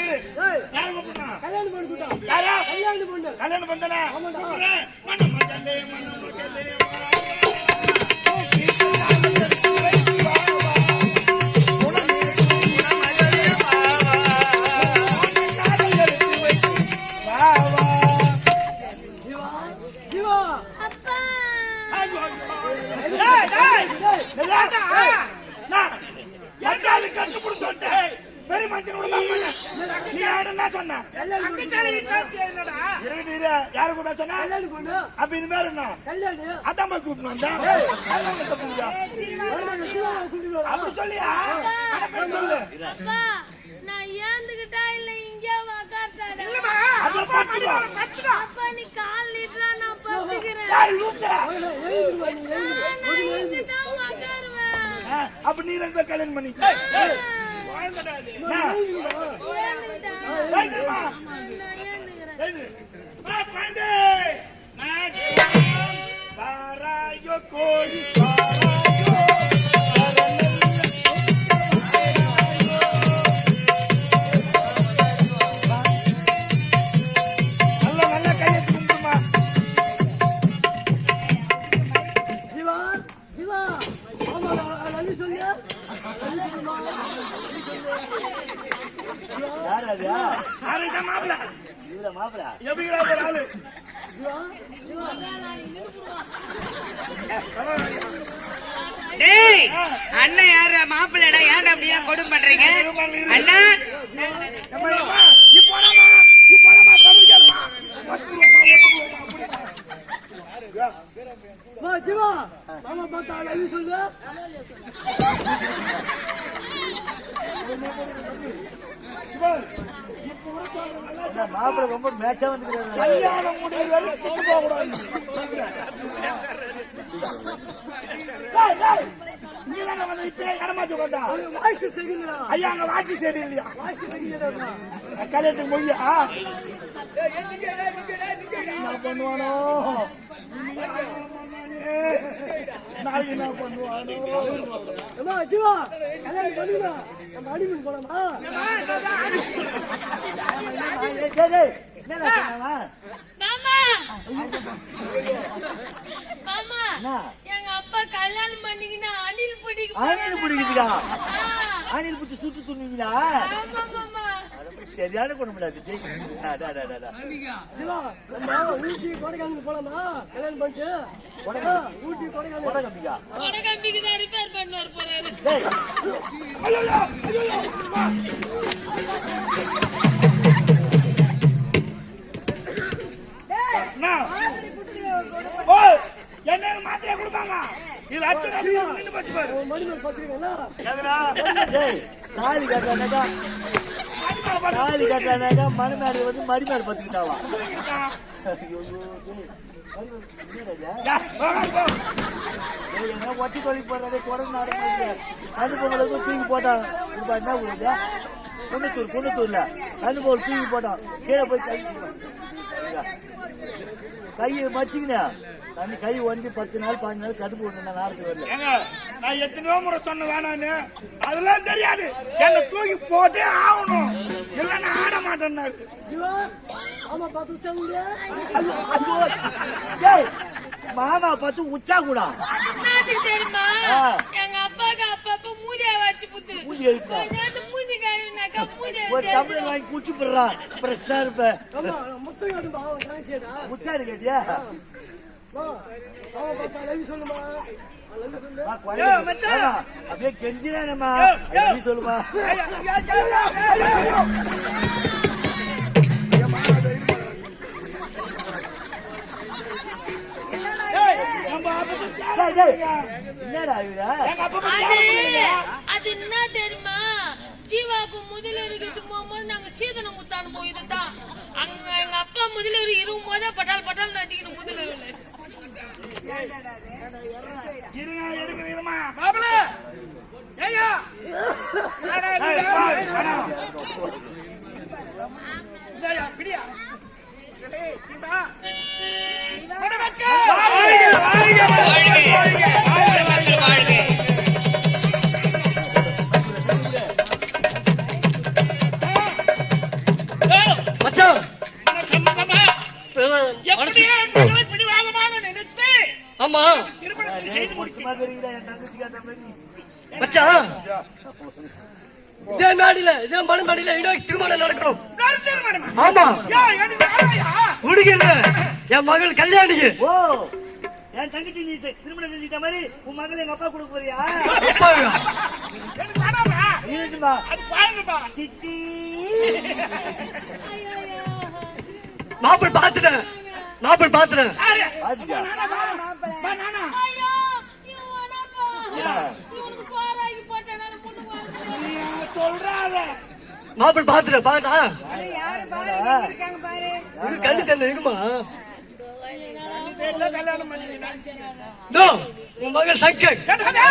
கல்யாணம் பண்ணா பெரிய மனுஷன் நீ யாருன்னா சொன்ன யாரு கூட சொன்ன அப்ப இது மேல என்ன அதான் கூப்பிட்டு வந்தா அப்படி சொல்லியா சொல்லு நான் ஏந்துகிட்டா இல்ல இங்கே நீ கால் லிட்டரா நான் பத்துக்கிறேன் அப்ப நீ ரெண்டு கல்யாணம் பண்ணி கோழி அண்ணன் யாரு மாப்பிள்ளடா ஏன்டா அப்படியே கொடுமை பண்றீங்க அண்ணா ஜீவா மாமா பார்த்தா சொல்லு மாப்பிள்ள ரொம்ப மேட்சா வந்து கல்யாணம் முடிவு வரை சுட்டு போக கூடாது நீ வேணா வந்து இப்ப இடமாச்சு கொண்டா ஐயா அங்க வாட்சி சரி இல்லையா கல்யாணத்துக்கு மொழியா நான் பண்ணுவானோ நான் என்ன பண்ணுவானோ ஜீவா கல்யாணம் பண்ணுங்க நம்ம அடிமன் போலாமா எங்க அப்பா கல்யாணம் பண்ணிக்கினா அணில் பிடிக்குதா அணில் பிடிச்சி சுட்டு துணிங்களா சரியான குணமில்லாது ஊட்டி கொடைக்கானல் போலாமா கல்யாணம் பண்ணிட்டு ஊட்டி கொடைக்கானலுக்கு தான் ரிப்பேர் பண்ணுவார் போறாரு என்ன மாத்திரை கொடுப்பாங்க இது தாலி கட்டானாக்கா மணிமேடு வந்து மரிமேடு பத்துக்கிட்டாவா ஒட்டி கொல்லி போடுறதே குறைஞ்ச நாடு கண்ணு பொங்கலுக்கு தூக்கி போட்டான் என்ன ஊருங்க குன்னத்தூர்ல கண்ணு பொங்கல் தூக்கி போட்டான் கீழே போய் கையை மச்சிக்கினா தண்ணி கை வந்து 10 நாள் 15 நாள் கடுப்பு விட்டு நாரத்துக்கு வரல நான் எத்தனையோ முறை சொன்ன வேணான்னு அதெல்லாம் தெரியாது என்ன தூக்கி போட்டே ஆகணும் இல்லைன்னா ஆட மாட்டேன்னாரு மாமா பார்த்து உச்சா கூட தெரியுமா எங்க அப்பாக்கு அப்பப்ப மூதியா வச்சு புத்து மூஞ்சி கழிச்சு மூதி கழுவினாக்கா ஒரு டம்ளர் வாங்கி குடிச்சு போடுறா பிரஷா இருப்ப முச்சாரு கேட்டியா அப்படியே கெஞ்சினானம்மா சொல்லுமா அது என்ன தெரியுமா ஜீவாக்கு முதலீடு கிட்ட போகும்போது நாங்க சீதனம் முத்தான்னு போயிருந்தா அங்க எங்க அப்பா முதலீடு இருக்கும் போதே பட்டால் பட்டால் நட்டிக்கணும் முதலீடு மனசு பிடிவாதமாக நினைத்து ஆமா திருமணத்தை செய்து மொத்தமா தெரியுதா என் தங்கச்சி கேட்ட மாதிரி மச்சான் இதே மேடையில இதே மனமேடையில இன்னும் திருமணம் நடக்கணும். திருமணமா? ஆமா ஏன் எனக்கு வேலையா? உடுகல என் மகள் கல்யாணிக்கு. ஓ என் தங்கச்சி நீ திருமணம் செஞ்சுட்ட மாதிரி உன் மகள் எங்க அப்பா கொடுக்க போறியா? அப்பாவியா? எனக்கு வேணாமா? இருக்குமா அது பாருங்கப்பா. சித்தி மாப்பிள் பாத்துட்டேன் யாரு? பாத்தியா பா, நானா? ஐயோ இவனாப்பா இவனுக்கு சோறாக்கி போட்டேனால பொண்ணு வரல. நீ சொல்றாத. மாப்பிள் பாத்துட்டேன் பாட்டா பாரு ஒரு கண்ணு தந்த இருக்குமா வீட்டுல கல்யாணம் பண்ணிக்கிறேன். இதோ உன் மகள் சங்கர். என்னது?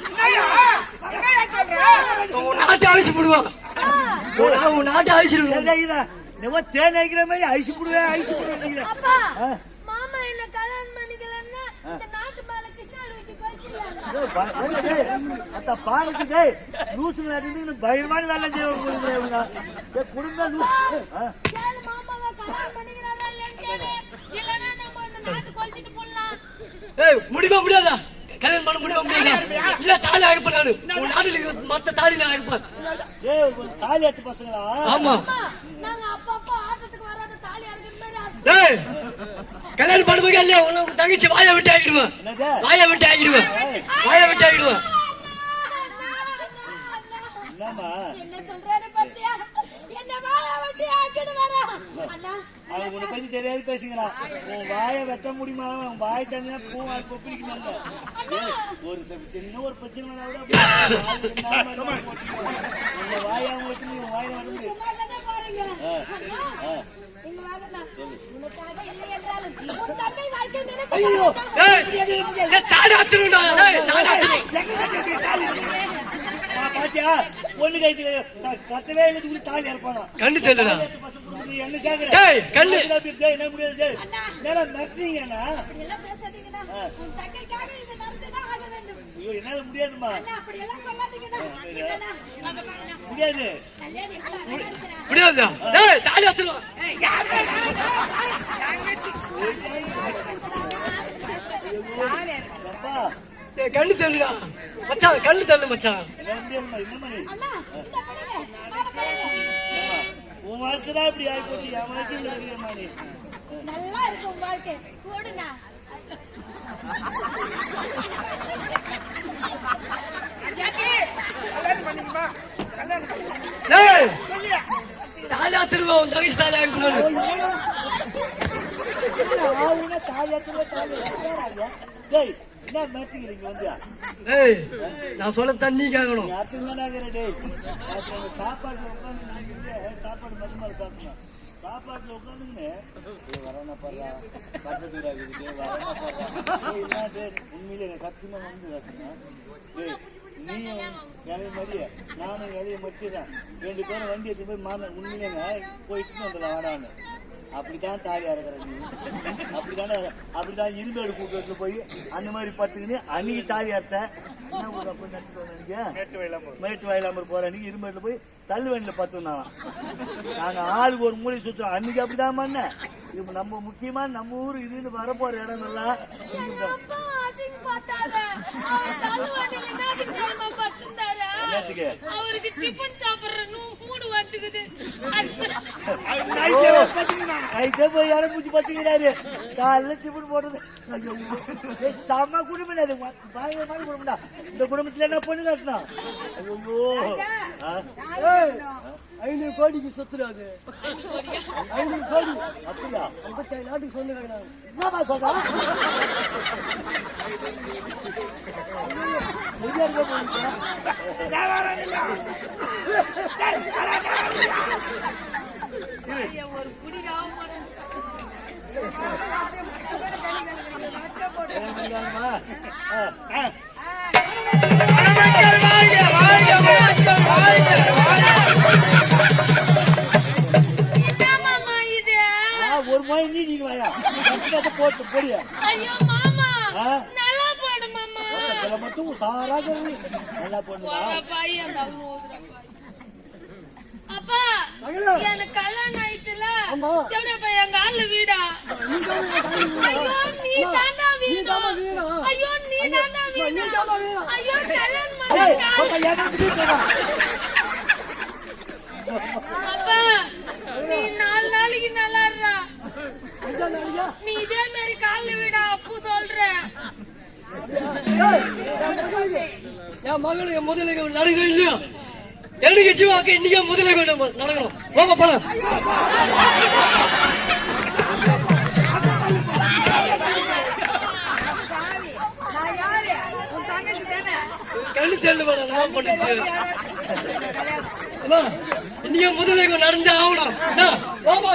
என்னய்யா? என்னய்யா சொல்ற? உன் நாட்டை அழிச்சு போடுவான். உன் நாட்டை அழிச்சிருவான். நம்ம தேன் வைக்கிற மாதிரி ஐசு போடுவேன் அப்பா மாமா என்ன கல்யாணம் பண்ணிக்கலன்னா இந்த நாட்டு மேல கிருஷ்ணாவில் வச்சு கழிச்சிருவாங்க. அந்த பாலத்துக்கு லூசுல பயங்கரமான வேலை செய்வாங்க குடும்பம் ஏழு மாமாவை கல்யாணம் பண்ணிக்கிறாரா இல்லைன்னு கேளு. இல்லைன்னா நம்ம இந்த நாட்டு கொளுத்திட்டு போடலாம். ஏய் முடியாதா கல்யாணம் பண்ண முடியாதா இல்ல தாலி அழைப்பேன் நானு உன் நாட்டில் இருக்கிற மத்த தாலி நான் அழைப்பேன். தாலி எடுத்து பசங்களா? ஆமா அம்மா, நாங்க அப்பப்போ ஆட்டத்துக்கு வராத தாலி அறுக்கிற மாதிரி அறுத்து- ஏய் கல்யாணம் பண்ணும்போது இல்லையா உனக்கு தங்கச்சி வாயை விட்டு ஆகிடுவேன். என்னது? வாயை விட்டு ஆகிடுவேன். என்னம்மா என்ன சொல்றாரு பாத்தியா? என்ன வாழ வெட்டி ஆக்கிடு வரா. அண்ணா அவங்க உன்னை பத்தி தெரியாது பேசுங்களா? உன் வாயை வெட்ட முடியுமா? உன் வாய் தனியா பூவா கொப்பிடிக்கணும். ஒரு சின்ன ஒரு பிரச்சனை வந்தா கூட உங்க வாயை அவங்க வெட்டி உன் வாயில வர முடியும். சும்மா தானே பாருங்க. அண்ணா, இங்க வாங்கண்ணா. உனக்காக இல்லை என்றாலும் உன் தந்தை வாழ்க்கை ஐயோ நினைத்து தாலி அத்துருண்டா. தாலி அத்துரும். பாத்தியா பொண்ணு கைத்துல கட்டவே இல்லை தாலி இருப்பானா? கண்ணு தெரியல. என்ன கேக்குற? டேய் கண்ணு என்ன முடியாது நர்சிங்கண்ணா? எல்லாம் பேசாதீங்கண்ணா. உன் தங்கைக்காக இது நடந்துதான் ஆக வேண்டும். ஐயோ என்னால முடியாதுமா. அண்ணா, அப்படி எல்லாம் சொல்லாதீங்கண்ணா. இல்லைண்ணா, வாங்க பாருண்ணா. முடியாது கல்யாணம் எவ்வளவு அழகா இருக்கிறா. முடியாதா? டேய் தாலி அத்துரும். அப்பா டேய் கண்ணு தெரியல மச்சான். கண்ணு தெரியல மச்சான். முடியாதுமா. என்ன பண்ணி அண்ணா, இந்த பிள்ளைங்க, வாங்க பாருங்க. உன் வாழ்க்கை தான் இப்படி ஆகி போச்சு. என் வாழ்க்கை இருக்கிறமா நீ நல்லா இருக்கும் உன் வாழ்க்கை. போடுண்ணா. கல்யாணம் பண்ணிக்குமா? கல்யாணம் பண்ணிக்குமா? டேய் சொல்லியா? தாலி அத்துருவா உன் தங்கச்சி தாலி ஆகணும். டேய் என்ன மேட்சிக்கிறீங்க வந்து டேய் நான் சொல்ல தண்ணி கேட்கணும். யாருங்க டேய் சாப்பாட்டுல உட்காந்து சாப்பாடு மதிமால சாப்பிடணும். சாப்பாட்டுல உட்காந்துன்னு வரணா பாடுறா பக்கத்து இருக்குது வரணா பாடுறா உண்மையிலே சத்தியமா வந்து டேய் நீயும் வேலையை மறிய நானும் வேலையை மறிச்சிடறேன். 2 பேரும் வண்டி எடுத்து போய் உண்மையிலேங்க போயிட்டு வந்துடலாம் வாடான்னு. அப்படித்தான் தாலியா இருக்கிற நீ. அப்படிதான் இரும்பேடு கூட்டத்துல போய் அந்த மாதிரி பட்டுக்கின்னு அன்னைக்கு தாலி அறுத்த என்ன ஊர் அப்ப மேட்டு வயலாமர் போற அன்னைக்கு இரும்பேடுல போய் தள்ளுவண்டில பத்துனாலாம். நாங்க ஆளுக்கு ஒரு மூளை சுத்துறோம். அன்னைக்கு அப்படிதான் பண்ண. இப்ப நம்ம முக்கியமா நம்ம ஊரு இதுன்னு வரப்போற இடம் நல்லா அப்பா அசிங்கப்பட்டாரு. அவர் தள்ளுவண்டியில என்னத்துக்கு தெரியுமா படுத்திருந்தாரு? என்னத்துக்கு? அவருக்கு டிஃபன் சாப்பிடுற மூடு வந்துக்குது. கைட்டே போய் இடம் பூச்சி பத்துக்கிறாரு. காலைல டிஃபன் போடுறது செம்ம குடும்பம். அது பயங்கரமான குடும்பம்டா. இந்த குடும்பத்துல என்ன பொண்ணு கட்டணும்? ஐயோ 500 கோடிக்கு சொத்துறாது. 500 கோடி அப்படியா? 55 நாட்டுக்கு சொந்த என்னமா சொல்றா? ஒரு குடிக்காம என்ன மாமா இது? ஒரு மாதிரி நீடிங்க வாயா போட்டு பொடியா ஐயோ மாமா நல்லா போடு மாமா. தூ சாராக நல்லா பொண்ணுமா பையன் அந்த அழுவு ஊதுறான். அப்பா மகளே. எனக்கு கல்யாணம் ஆயிடுச்சுல ஆமா. எப்படியாப்பா எங்க ஆளு வீடா ஐயோ நீ தாண்டா வீடு தாண்டா வீடு. ஐயோ நீ தாண்டா வீடு நீ தாண்டா வீடு. ஐயோ கல்யாணம் ஏய் பண்ணா பாப்பா ஏன் அப்பா நீ 4 நாளைக்கு நல்லா இருடா அஞ்சா நாளைக்கு. நீ இதே மாதிரி கால்ல வீடா அப்பு சொல்ற ஏய், என் மகளுக்கு முதலுக்கு நடக்க இல்லையா எனக்கு ஜீவாக்கு இன்னைக்கு முதலுக்கு நடக்கணும் போங்க போலாம் கண்ணு தெரியல மேடம் நான் பண்ணிட்டு இன்னைக்கு முதலுக்கு நடந்து ஆகணும் என்ன? போமா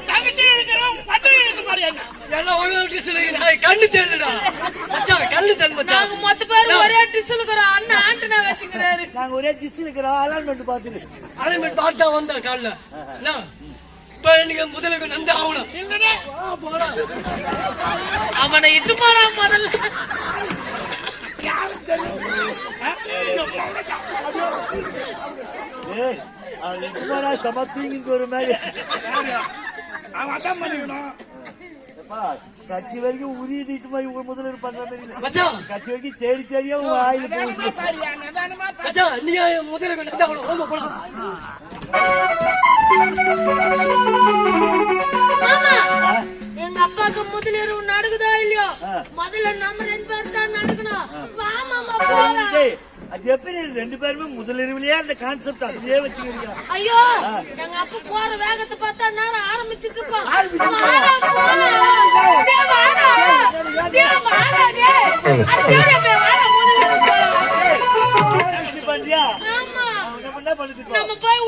தங்கச்சி இருக்கிறோம் பட்டு இருக்கு மாதிரி என்ன எல்லாம் ஒழுங்கு சொல்லுங்க கண்ணு தெரியலடா மச்சான் கண்ணு தெரியல மச்சான் நாங்க மொத்த பேர் ஒரே டிஸ்ல இருக்கிறோம் அண்ணன் ஆண்டனா வச்சுக்கிறாரு நாங்க ஒரே டிஷ் இருக்கிறோம் அலாட்மெண்ட் பாத்துட்டு அலைமெண்ட் பார்த்தா வந்தேன் காலைல என்ன இப்ப இன்னைக்கு முதலுக்கு நந்து ஆகணும் இல்லனே போடா அவனை இட்டு போறா முதல்ல யாரும் தெரியும் ஏய் அது சும்மாடா சமத்திங்க ஒரு மாதிரி அவன் அதான் பண்ணிக்கணும் எப்பா, கட்சி வரைக்கும் உரியதிட்டு மாதிரி உங்க முதல்ல பண்ற மாதிரி இல்ல. மச்சான் கட்சி வரைக்கும் தேடி தேடியா உங்க ஆயில போகுது மச்சான் இன்னைக்கு முதலுக்கு நந்து ஆகணும் போமா போலாம் மாமா எங்க அப்பாக்கு முதலிரவு நடக்குதா இல்லையோ ஆ. முதல்ல நம்ம 2 பேர் தான் நடக்கணும் வா மாமா போலாம் டேய், அது எப்படி 2 பேருமே முதலிரவுலயே அந்த கான்செப்ட் அப்படியே வச்சுக்கிறீங்க ஐயோ எங்க அப்பா போற வேகத்தை பார்த்தா நேரம் ஆரம்பிச்சிட்டு இருப்பான் ஆரம்பிச்சிட்டு வாடா, போலாம். டேய், வாடா. டேய், வாடா, டேய். அத்தோட போய் வாடா, முதல்ல போலாம். இப்படி பண்றியா ஆமா நம்ம என்ன பண்ணுது இப்போ? நம்ம போய்